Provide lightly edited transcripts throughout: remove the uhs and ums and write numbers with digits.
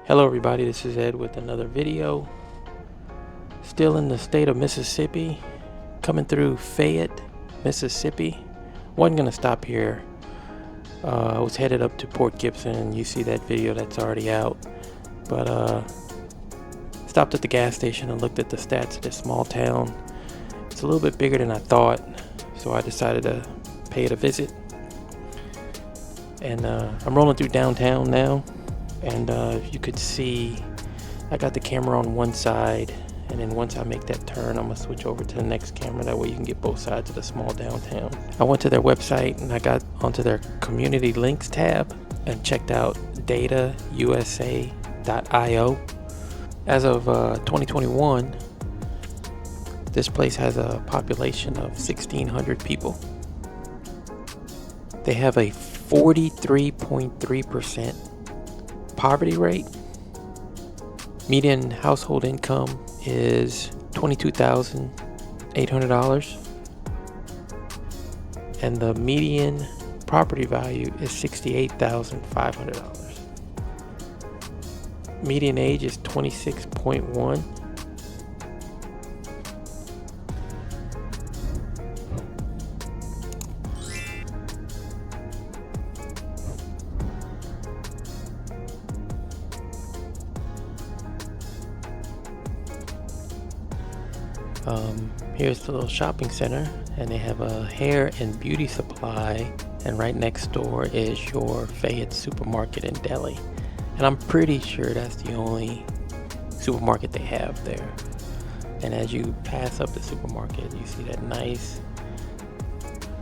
Hello everybody, this is Ed with another video. Still in the state of Mississippi, coming through Fayette, Mississippi. Wasn't gonna stop here. I was headed up to Port Gibson, and you see that video that's already out. But stopped at the gas station and looked at the stats of this small town. It's a little bit bigger than I thought, so I decided to pay it a visit. And I'm rolling through downtown now. And you could see I got the camera on one side, and then once I make that turn, I'm gonna switch over to the next camera. That way you can get both sides of the small downtown. I went to their website and I got onto their community links tab and checked out datausa.io. As of 2021, this place has a population of 1,600 people. They have a 43.3% poverty rate. Median household income is $22,800, and the median property value is $68,500. Median age is 26.1. Here's the little shopping center, and they have a hair and beauty supply, and right next door is your Fayette supermarket and deli, and I'm pretty sure that's the only supermarket they have there. And as you pass up the supermarket, you see that nice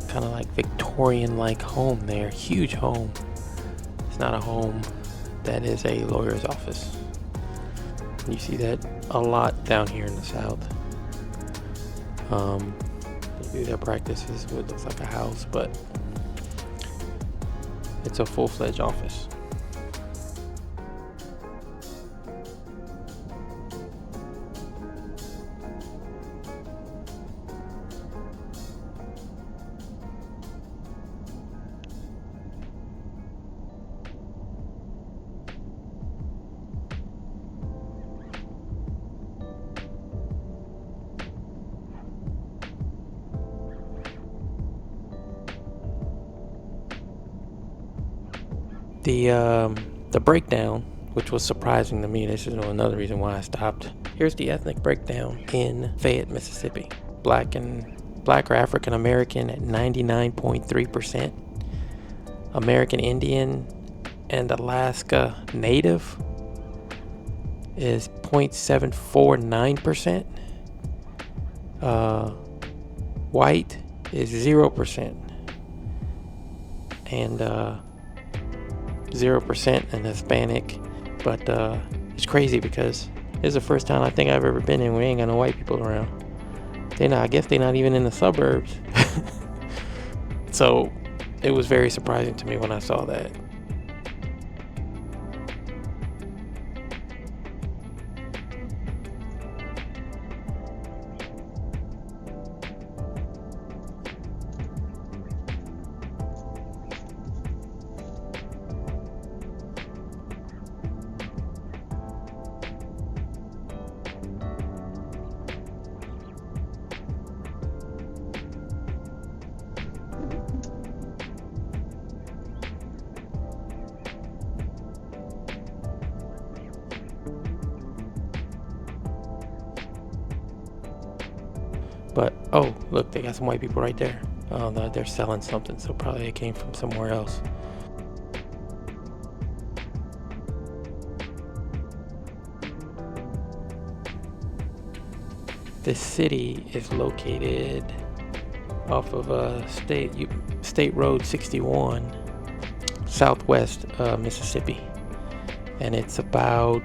kind of like Victorian like home there. Huge home. It's not a home, that is a lawyer's office. You see that a lot down here in the south. They do their practices with what looks like a house, but it's a full-fledged office. The breakdown, which was surprising to me, this is another reason why I stopped. Here's the ethnic breakdown in Fayette, Mississippi. Black or African American at 99.3%. American Indian and Alaska Native is 0.749%. White is 0%. And 0% in Hispanic. But it's crazy because it's the first time I think I've ever been in where we ain't got no white people around. I guess they're not even in the suburbs. So it was very surprising to me when I saw that. But, oh, look, they got some white people right there. Oh, no, they're selling something, so probably they came from somewhere else. This city is located off of State Road 61, southwest Mississippi. And it's about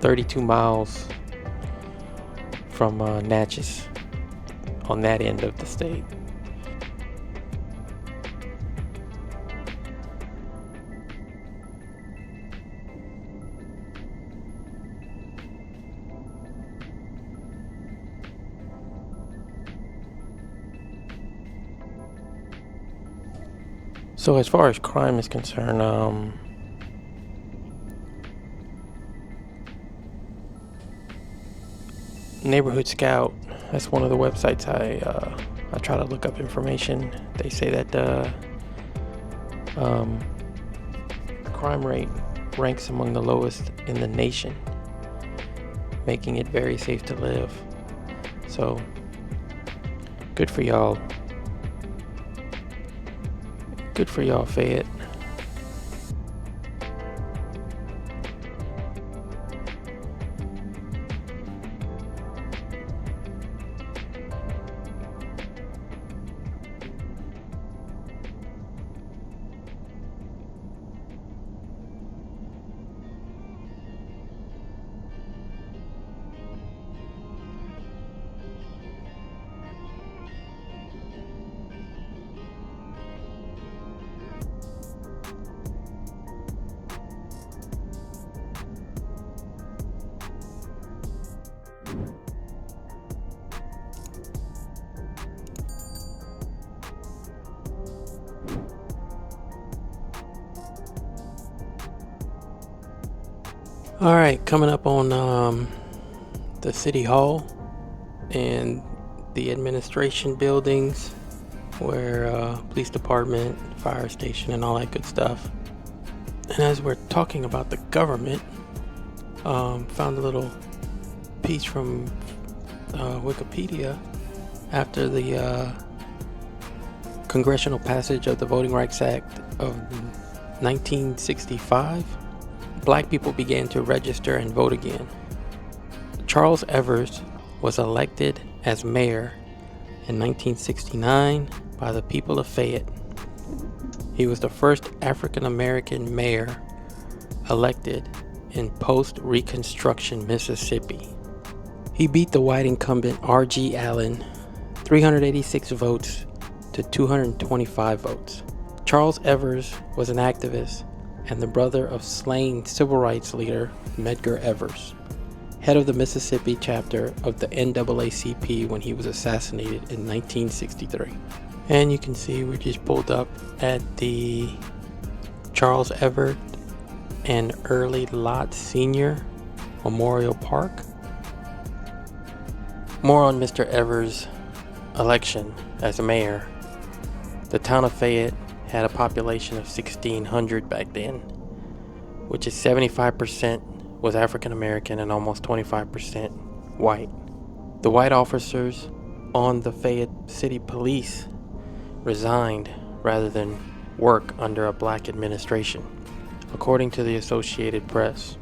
32 miles from Natchez on that end of the state. So as far as crime is concerned, Neighborhood Scout, that's one of the websites I try to look up information. They say that the crime rate ranks among the lowest in the nation, making it very safe to live. So good for y'all. Good for y'all, Fayette. All right, coming up on the City Hall and the administration buildings, where police department, fire station, and all that good stuff. And as we're talking about the government, found a little piece from Wikipedia after the congressional passage of the Voting Rights Act of 1965. Black people began to register and vote again. Charles Evers was elected as mayor in 1969 by the people of Fayette. He was the first African American mayor elected in post-Reconstruction Mississippi. He beat the white incumbent R.G. Allen 386 votes to 225 votes. Charles Evers was an activist and the brother of slain civil rights leader Medgar Evers, head of the Mississippi chapter of the NAACP when he was assassinated in 1963. And you can see we just pulled up at the Charles Everett and Early Lott Sr. Memorial Park. More on Mr. Evers' election as mayor. The town of Fayette had a population of 1,600 back then, which is 75% was African American and almost 25% white. The white officers on the Fayette City Police resigned rather than work under a black administration, according to the Associated Press.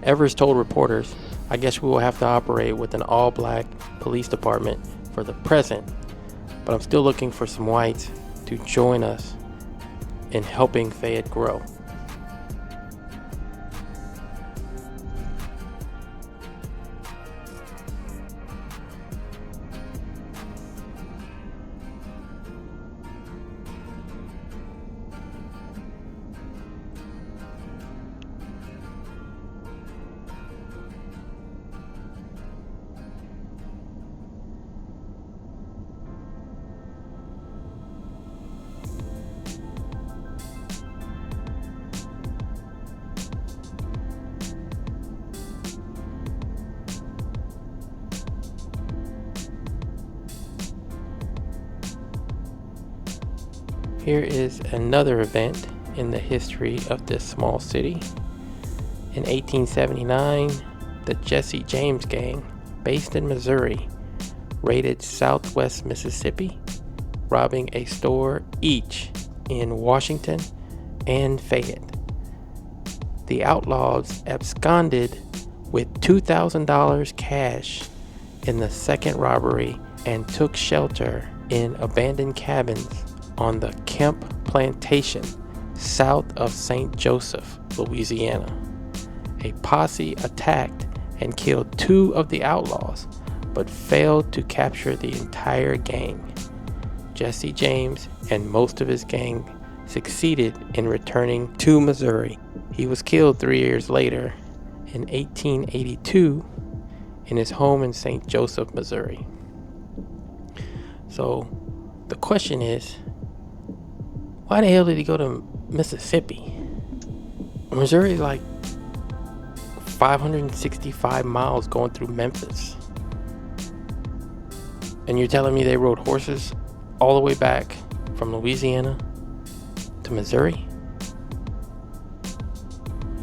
Evers told reporters, "I guess we will have to operate with an all-black police department for the present, but I'm still looking for some whites to join us in helping Fayette grow." Here is another event in the history of this small city. In 1879, the Jesse James Gang, based in Missouri, raided southwest Mississippi, robbing a store each in Washington and Fayette. The outlaws absconded with $2,000 cash in the second robbery and took shelter in abandoned cabins on the Kemp Plantation, south of St. Joseph, Louisiana. A posse attacked and killed 2 of the outlaws, but failed to capture the entire gang. Jesse James and most of his gang succeeded in returning to Missouri. He was killed 3 years later, in 1882, in his home in St. Joseph, Missouri. So the question is, why the hell did he go to Mississippi? Missouri is like 565 miles going through Memphis. And you're telling me they rode horses all the way back from Louisiana to Missouri?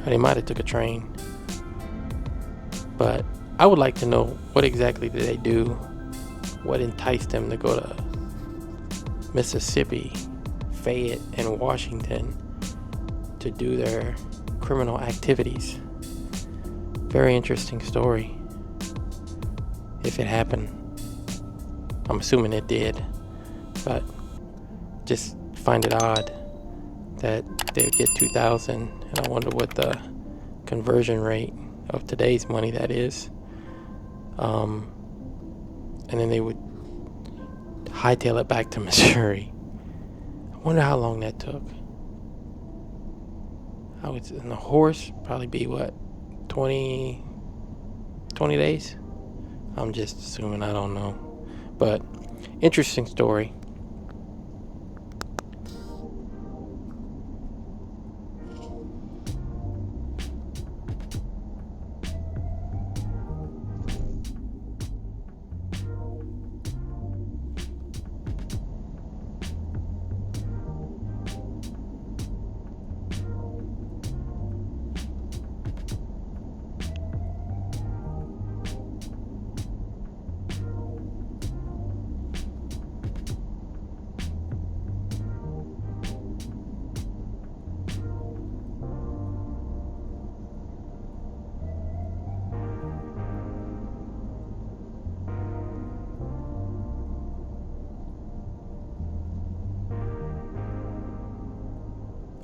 Or they might have took a train. But I would like to know, what exactly did they do? What enticed them to go to Mississippi, Fayette, and Washington to do their criminal activities? Very interesting story. If it happened. I'm assuming it did. But just find it odd that they would get 2,000, and I wonder what the conversion rate of today's money that is. And then they would hightail it back to Missouri. I wonder how long that took. I would, and the horse probably be what, 20 days? I'm just assuming, I don't know. But interesting story.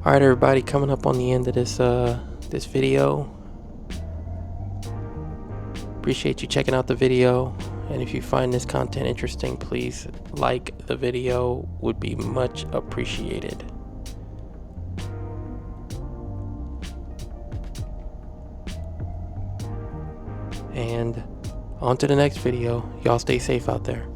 Alright everybody, coming up on the end of this video. Appreciate you checking out the video, and if you find this content interesting, please like the video, would be much appreciated. And on to the next video. Y'all stay safe out there.